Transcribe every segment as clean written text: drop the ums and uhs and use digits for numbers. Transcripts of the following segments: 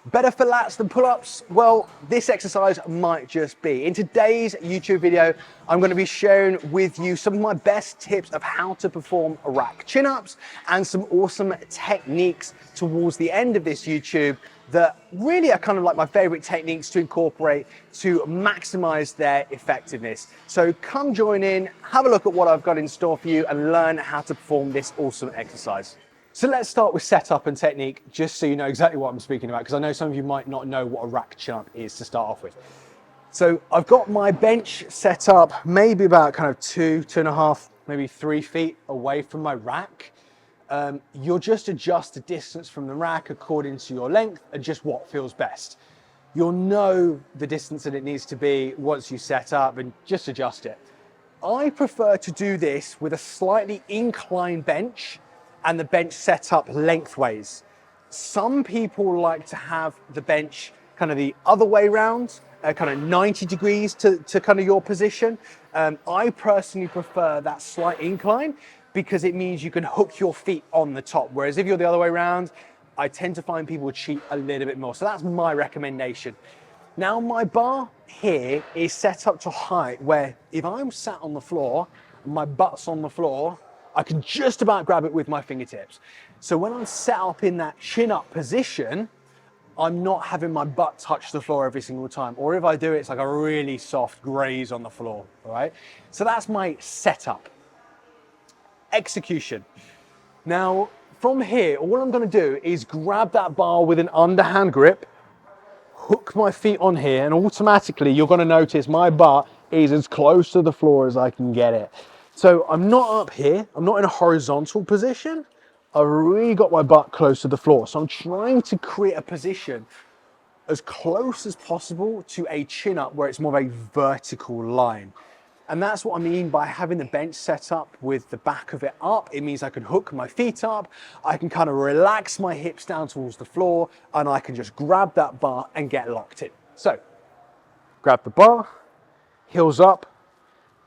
Better for lats than pull-ups? Well, this exercise might just be. In today's YouTube video, I'm going to be sharing with you some of my best tips of how to perform rack chin-ups and some awesome techniques towards the end of this YouTube that really are kind of like my favorite techniques to incorporate to maximize their effectiveness. So come join in, have a look at what I've got in store for you and learn how to perform this awesome exercise. So let's start with setup and technique, just so you know exactly what I'm speaking about, because I know some of you might not know what a rack chin-up is to start off with. So I've got my bench set up maybe about kind of 2.5, maybe 3 feet away from my rack. You'll just adjust the distance from the rack according to your length and just what feels best. You'll know the distance that it needs to be once you set up and just adjust it. I prefer to do this with a slightly inclined bench and the bench set up lengthways. Some people like to have the bench kind of the other way around, kind of 90 degrees to kind of your position. I personally prefer that slight incline because it means you can hook your feet on the top. Whereas if you're the other way around, I tend to find people cheat a little bit more. So that's my recommendation. Now my bar here is set up to height where if I'm sat on the floor, my butt's on the floor, I can just about grab it with my fingertips. So when I'm set up in that chin up position, I'm not having my butt touch the floor every single time. Or if I do, it's like a really soft graze on the floor, all right? So that's my setup. Execution. Now, from here, all I'm gonna do is grab that bar with an underhand grip, hook my feet on here, and automatically you're gonna notice my butt is as close to the floor as I can get it. So I'm not up here, I'm not in a horizontal position. I've really got my butt close to the floor. So I'm trying to create a position as close as possible to a chin up where it's more of a vertical line. And that's what I mean by having the bench set up with the back of it up. It means I can hook my feet up, I can kind of relax my hips down towards the floor, and I can just grab that bar and get locked in. So, grab the bar, heels up,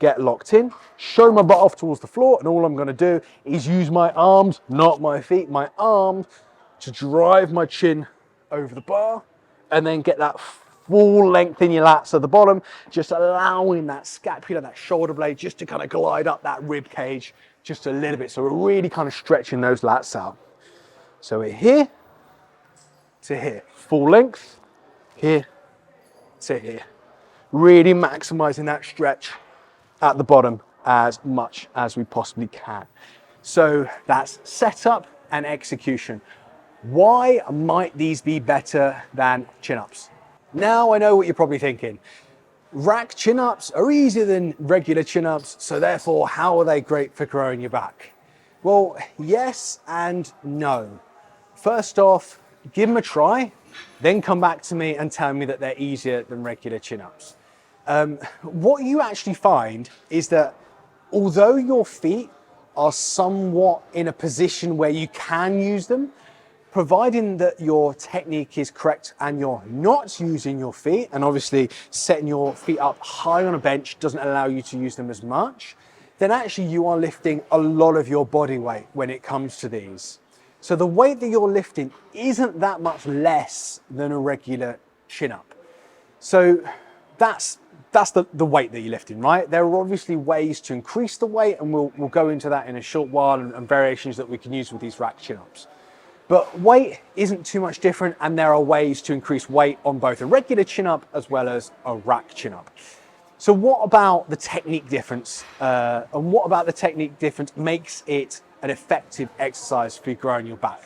get locked in, show my butt off towards the floor, and all I'm gonna do is use my arms, not my feet, my arms, to drive my chin over the bar, and then get that full length in your lats at the bottom, just allowing that scapula, that shoulder blade, just to kind of glide up that rib cage just a little bit. So we're really kind of stretching those lats out. So we're here to here, full length, here to here. Really maximizing that stretch at the bottom as much as we possibly can. So that's setup and execution. Why might these be better than chin-ups? Now I know what you're probably thinking. Rack chin-ups are easier than regular chin-ups, so therefore how are they great for growing your back? Well, yes and no. First off, give them a try, then come back to me and tell me that they're easier than regular chin-ups. What you actually find is that although your feet are somewhat in a position where you can use them, providing that your technique is correct and you're not using your feet, and obviously setting your feet up high on a bench doesn't allow you to use them as much, then actually you are lifting a lot of your body weight when it comes to these. So the weight that you're lifting isn't that much less than a regular chin-up. So that's the weight that you're lifting, right? There are obviously ways to increase the weight, and we'll go into that in a short while, and variations that we can use with these rack chin-ups. But weight isn't too much different, and there are ways to increase weight on both a regular chin-up as well as a rack chin-up. So what about the technique difference? And what about the technique difference makes it an effective exercise for growing your back?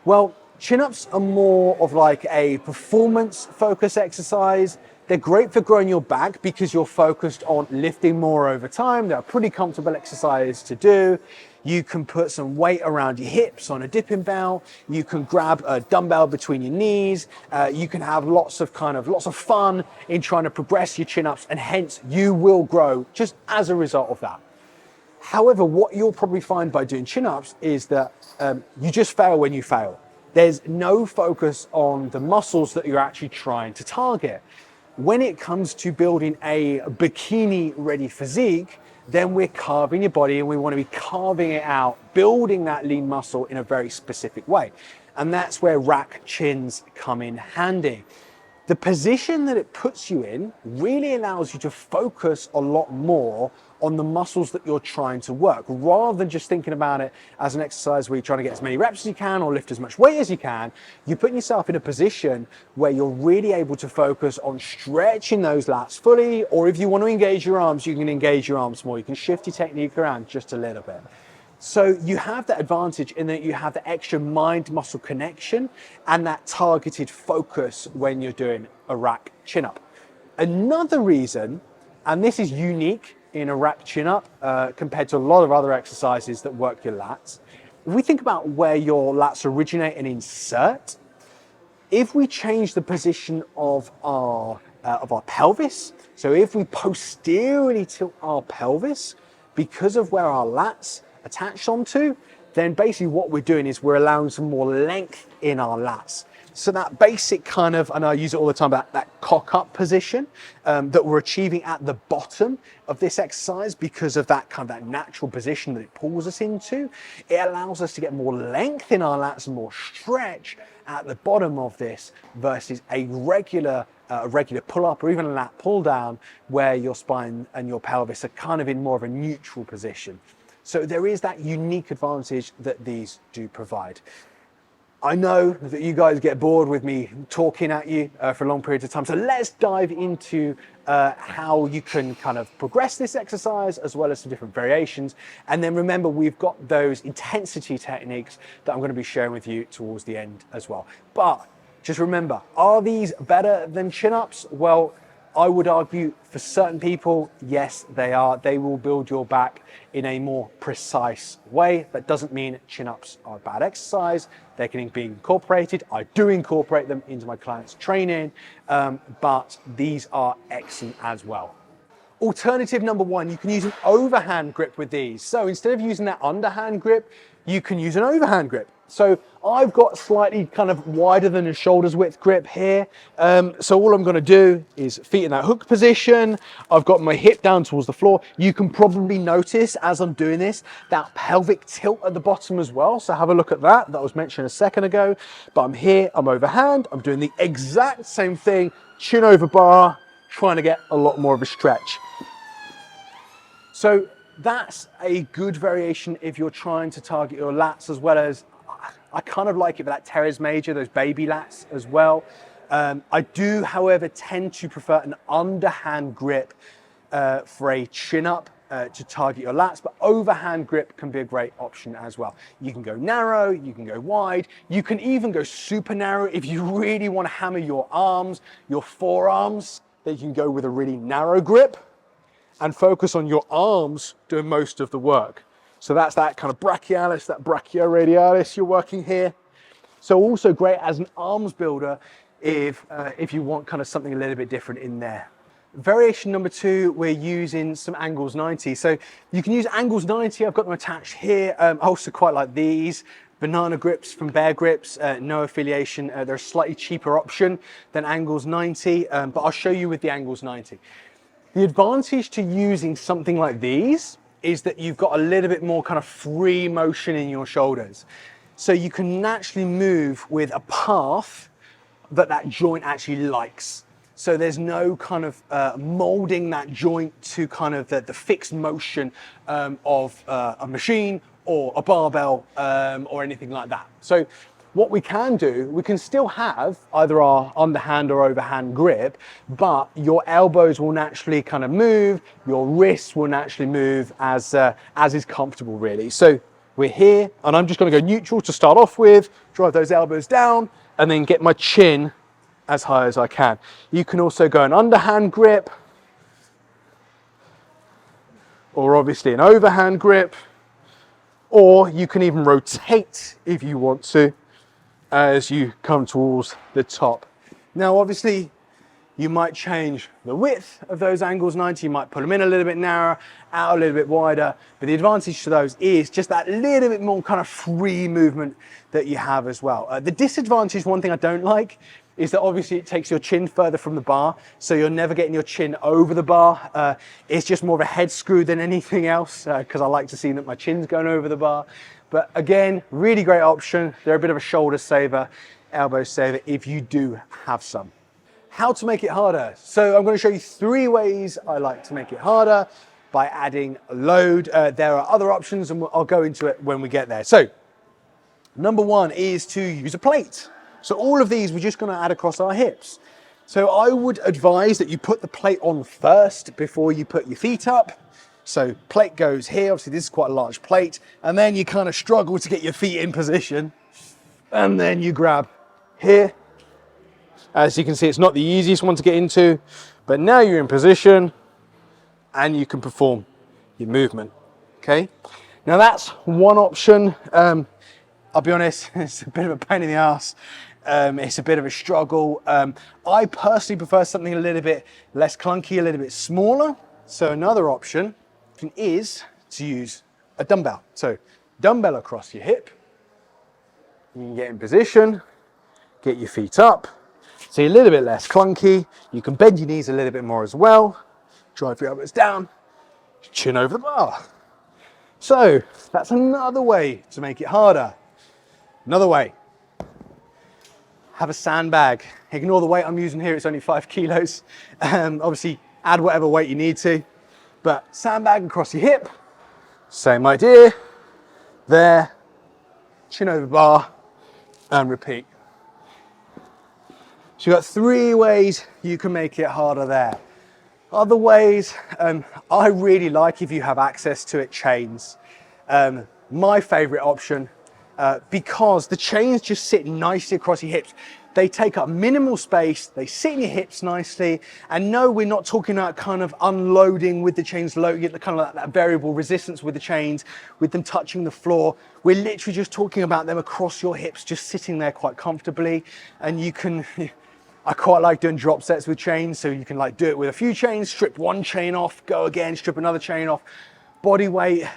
Well, chin-ups are more of like a performance-focused exercise. They're great for growing your back because you're focused on lifting more over time. They're a pretty comfortable exercise to do. You can put some weight around your hips on a dipping bell. You can grab a dumbbell between your knees. You can have lots of fun in trying to progress your chin-ups, and hence you will grow just as a result of that. However, what you'll probably find by doing chin-ups is that you just fail when you fail. There's no focus on the muscles that you're actually trying to target. When it comes to building a bikini-ready physique, then we're carving your body, and we want to be carving it out, building that lean muscle in a very specific way. And that's where rack chins come in handy. The position that it puts you in really allows you to focus a lot more on the muscles that you're trying to work, rather than just thinking about it as an exercise where you're trying to get as many reps as you can or lift as much weight as you can. You're putting yourself in a position where you're really able to focus on stretching those lats fully, or if you want to engage your arms, you can engage your arms more. You can shift your technique around just a little bit. So you have that advantage in that you have the extra mind-muscle connection and that targeted focus when you're doing a rack chin-up. Another reason, and this is unique in a rack chin-up compared to a lot of other exercises that work your lats, if we think about where your lats originate and insert, if we change the position of our pelvis, so if we posteriorly tilt our pelvis because of where our lats attached onto, then basically what we're doing is we're allowing some more length in our lats. So that basic kind of, and I use it all the time, that cock up position that we're achieving at the bottom of this exercise because of that kind of that natural position that it pulls us into, it allows us to get more length in our lats and more stretch at the bottom of this versus a regular pull up or even a lat pull down where your spine and your pelvis are kind of in more of a neutral position. So there is that unique advantage that these do provide. I know that you guys get bored with me talking at you for a long period of time. So let's dive into how you can kind of progress this exercise as well as some different variations. And then remember, we've got those intensity techniques that I'm going to be sharing with you towards the end as well. But just remember, are these better than chin-ups? Well, I would argue for certain people, yes, they are. They will build your back in a more precise way. That doesn't mean chin-ups are a bad exercise. They can be incorporated. I do incorporate them into my clients' training, but these are excellent as well. Alternative number one, you can use an overhand grip with these. So instead of using that underhand grip, you can use an overhand grip. So I've got slightly kind of wider than a shoulder's width grip here. So all I'm going to do is feet in that hook position. I've got my hip down towards the floor. You can probably notice as I'm doing this, that pelvic tilt at the bottom as well. So have a look at that. That was mentioned a second ago. But I'm here, I'm overhand. I'm doing the exact same thing, chin over bar, trying to get a lot more of a stretch. So that's a good variation if you're trying to target your lats, as well as I kind of like it for that teres major, those baby lats as well. I do, however, tend to prefer an underhand grip for a chin up to target your lats, but overhand grip can be a great option as well. You can go narrow, you can go wide, you can even go super narrow if you really want to hammer your arms, your forearms, then you can go with a really narrow grip and focus on your arms doing most of the work. So that's that kind of brachialis, that brachioradialis you're working here. So also great as an arms builder if you want kind of something a little bit different in there. Variation number two, we're using some angles 90. So you can use angles 90, I've got them attached here. I also quite like these. Banana grips from Bear Grips, no affiliation. They're a slightly cheaper option than angles 90, but I'll show you with the angles 90. The advantage to using something like these is that you've got a little bit more kind of free motion in your shoulders. So you can naturally move with a path that joint actually likes. So there's no kind of molding that joint to kind of the fixed motion of a machine or a barbell or anything like that. So what we can do, we can still have either our underhand or overhand grip, but your elbows will naturally kind of move, your wrists will naturally move as is comfortable really. So we're here, and I'm just gonna go neutral to start off with, drive those elbows down, and then get my chin as high as I can. You can also go an underhand grip, or obviously an overhand grip, or you can even rotate if you want to, as you come towards the top. Now, obviously, you might change the width of those angles 90, you might put them in a little bit narrower, out a little bit wider, but the advantage to those is just that little bit more kind of free movement that you have as well. The disadvantage, one thing I don't like, is that obviously it takes your chin further from the bar, so you're never getting your chin over the bar. It's just more of a head screw than anything else, because I like to see that my chin's going over the bar. But again, really great option. They're a bit of a shoulder saver, elbow saver if you do have some. How to make it harder. So I'm going to show you 3 ways I like to make it harder by adding a load. There are other options and I'll go into it when we get there. So number 1 is to use a plate. So all of these we're just going to add across our hips. So I would advise that you put the plate on first before you put your feet up. So plate goes here, obviously this is quite a large plate, and then you kind of struggle to get your feet in position, and then you grab here. As you can see, it's not the easiest one to get into, but now you're in position and you can perform your movement, okay? Now that's one option. I'll be honest, it's a bit of a pain in the ass. It's a bit of a struggle. I personally prefer something a little bit less clunky, a little bit smaller. So another option is to use a dumbbell. So dumbbell across your hip. You can get in position, get your feet up. So you're a little bit less clunky. You can bend your knees a little bit more as well. Drive your elbows down, chin over the bar. So that's another way to make it harder. Another way, have a sandbag. Ignore the weight I'm using here, it's only 5 kilos. Obviously add whatever weight you need to, but sandbag across your hip, same idea. There, chin over bar, and repeat. So you've got 3 ways you can make it harder there. Other ways, I really like, if you have access to it, chains. My favorite option, because the chains just sit nicely across your hips. They take up minimal space, they sit in your hips nicely, and no, we're not talking about kind of unloading with the chains, you get the kind of that variable resistance with the chains, with them touching the floor. We're literally just talking about them across your hips, just sitting there quite comfortably. And you can, I quite like doing drop sets with chains, so you can like do it with a few chains, strip one chain off, go again, strip another chain off, body weight.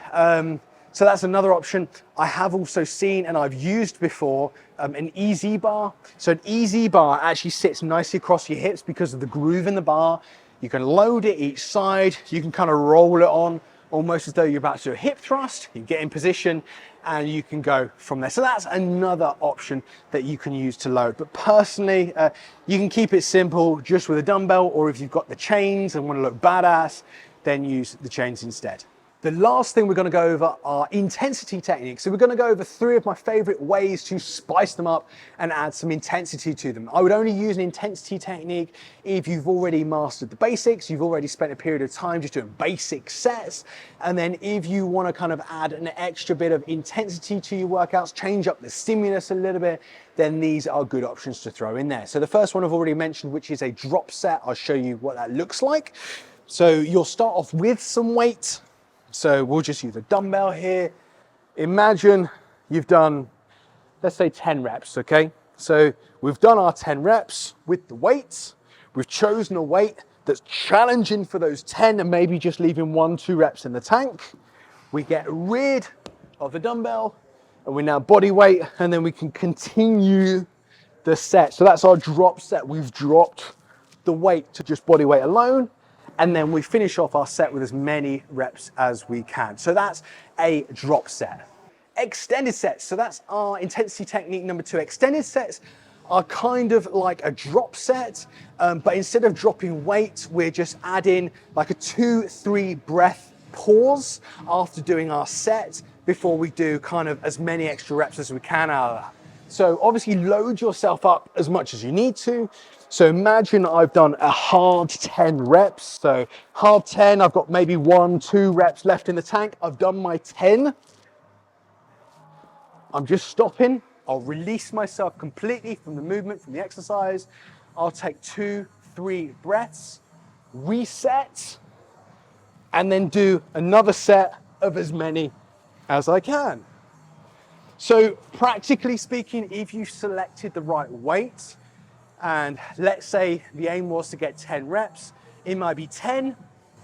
So that's another option. I have also seen, and I've used before, an easy bar. So an easy bar actually sits nicely across your hips because of the groove in the bar. You can load it each side. You can kind of roll it on almost as though you're about to do a hip thrust. You get in position and you can go from there. So that's another option that you can use to load. But personally, you can keep it simple just with a dumbbell, or if you've got the chains and want to look badass, then use the chains instead. The last thing we're going to go over are intensity techniques. So we're going to go over 3 of my favorite ways to spice them up and add some intensity to them. I would only use an intensity technique if you've already mastered the basics, you've already spent a period of time just doing basic sets. And then if you want to kind of add an extra bit of intensity to your workouts, change up the stimulus a little bit, then these are good options to throw in there. So the first one I've already mentioned, which is a drop set. I'll show you what that looks like. So you'll start off with some weight. So we'll just use a dumbbell here. Imagine you've done, let's say 10 reps, okay? So we've done our 10 reps with the weights. We've chosen a weight that's challenging for those 10 and maybe just leaving 1-2 reps in the tank. We get rid of the dumbbell and we now body weight, and then we can continue the set. So that's our drop set. We've dropped the weight to just body weight alone. And then we finish off our set with as many reps as we can. So that's a drop set. Extended sets, so that's our intensity technique number 2. Extended sets are kind of like a drop set, but instead of dropping weight, we're just adding like a 2-3 breath pause after doing our set before we do kind of as many extra reps as we can out of that. So obviously load yourself up as much as you need to. So imagine I've done a hard 10 reps. So hard 10, I've got maybe 1-2 reps left in the tank. I've done my 10. I'm just stopping. I'll release myself completely from the movement, from the exercise. I'll take 2-3 breaths, reset, and then do another set of as many as I can. So practically speaking, if you selected the right weight, and let's say the aim was to get 10 reps, it might be 10,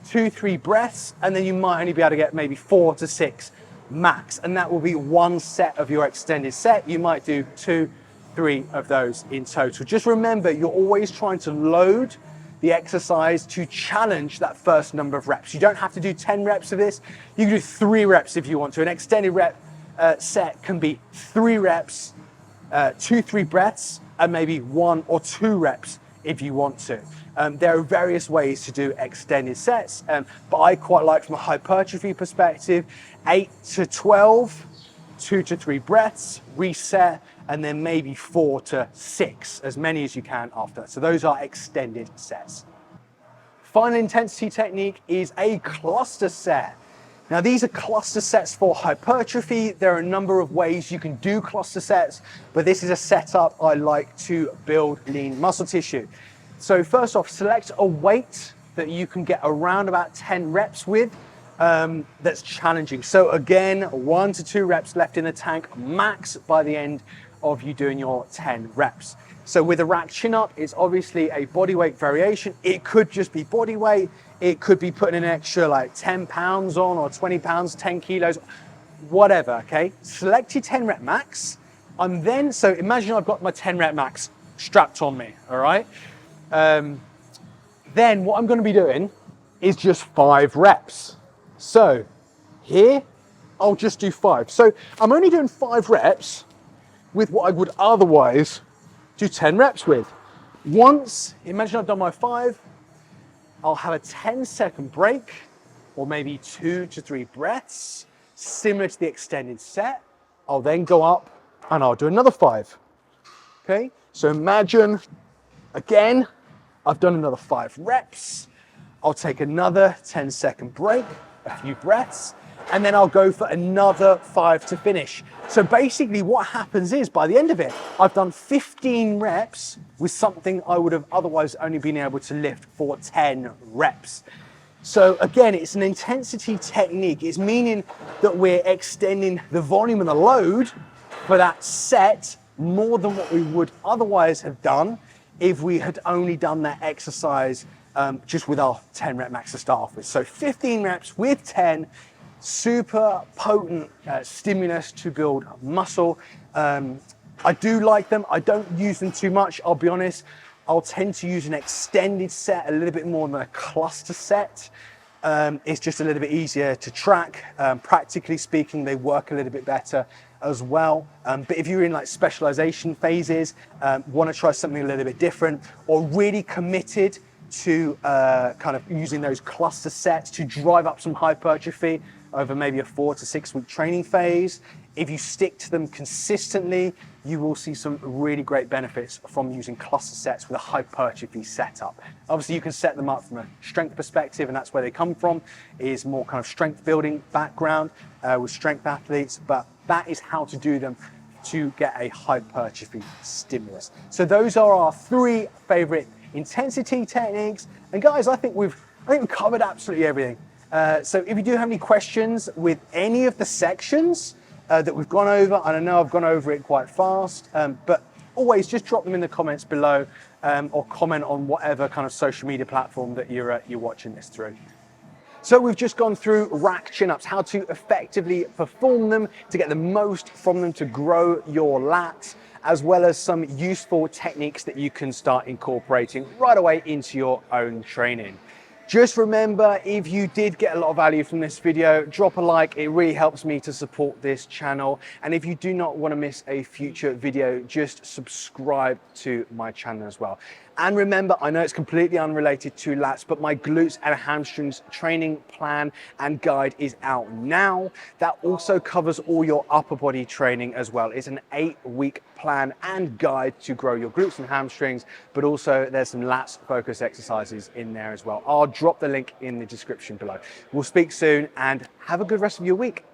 2-3 breaths, and then you might only be able to get maybe 4 to 6 max, and that will be one set of your extended set. You might do 2-3 of those in total. Just remember, you're always trying to load the exercise to challenge that first number of reps. You don't have to do 10 reps of this. You can do 3 reps if you want to. An extended rep set can be 3 reps, 2-3 breaths, and maybe 1 or 2 reps if you want to. There are various ways to do extended sets, but I quite like, from a hypertrophy perspective, 8 to 12, 2 to 3 breaths, reset, and then maybe 4 to 6, as many as you can after. So those are extended sets. Final intensity technique is a cluster set. Now, these are cluster sets for hypertrophy. There are a number of ways you can do cluster sets, but this is a setup I like to build lean muscle tissue. So first off, select a weight that you can get around about 10 reps with that's challenging. So again, 1 to 2 reps left in the tank max by the end of you doing your 10 reps. So with a rack chin up, it's obviously a body weight variation. It could just be body weight. It could be putting an extra like 10 pounds on, or 20 pounds, 10 kilos, whatever, okay? Select your 10 rep max. So imagine I've got my 10 rep max strapped on me, all right? Then what I'm gonna be doing is just 5 reps. So here, I'll just do 5. So I'm only doing 5 reps with what I would otherwise do 10 reps with. Once, imagine I've done my 5, I'll have a 10-second break, or maybe 2 to 3 breaths, similar to the extended set. I'll then go up and I'll do another 5. Okay, so imagine, again, I've done another 5 reps. I'll take another 10-second break, a few breaths, and then I'll go for another 5 to finish. So basically what happens is, by the end of it, I've done 15 reps with something I would have otherwise only been able to lift for 10 reps. So again, it's an intensity technique. It's meaning that we're extending the volume and the load for that set more than what we would otherwise have done if we had only done that exercise just with our 10 rep max to start off with. So 15 reps with 10, super potent stimulus to build muscle. I do like them. I don't use them too much, I'll be honest. I'll tend to use an extended set a little bit more than a cluster set. It's just a little bit easier to track. Practically speaking, they work a little bit better as well. But if you're in like specialization phases, want to try something a little bit different, or really committed to kind of using those cluster sets to drive up some hypertrophy over maybe a 4 to 6 week training phase, if you stick to them consistently, you will see some really great benefits from using cluster sets with a hypertrophy setup. Obviously, you can set them up from a strength perspective, and that's where they come from, is more kind of strength building background with strength athletes, but that is how to do them to get a hypertrophy stimulus. So those are our 3 favorite intensity techniques. And guys, I think we've covered absolutely everything. So if you do have any questions with any of the sections that we've gone over, and I know I've gone over it quite fast, but always just drop them in the comments below, or comment on whatever kind of social media platform that you're watching this through. So we've just gone through rack chin-ups, how to effectively perform them, to get the most from them to grow your lats, as well as some useful techniques that you can start incorporating right away into your own training. Just remember, if you did get a lot of value from this video, drop a like. It really helps me to support this channel. And if you do not want to miss a future video, just subscribe to my channel as well. And remember, I know it's completely unrelated to lats, but my glutes and hamstrings training plan and guide is out now. That also covers all your upper body training as well. It's an 8-week plan and guide to grow your glutes and hamstrings, but also there's some lats focus exercises in there as well. I'll drop the link in the description below. We'll speak soon, and have a good rest of your week.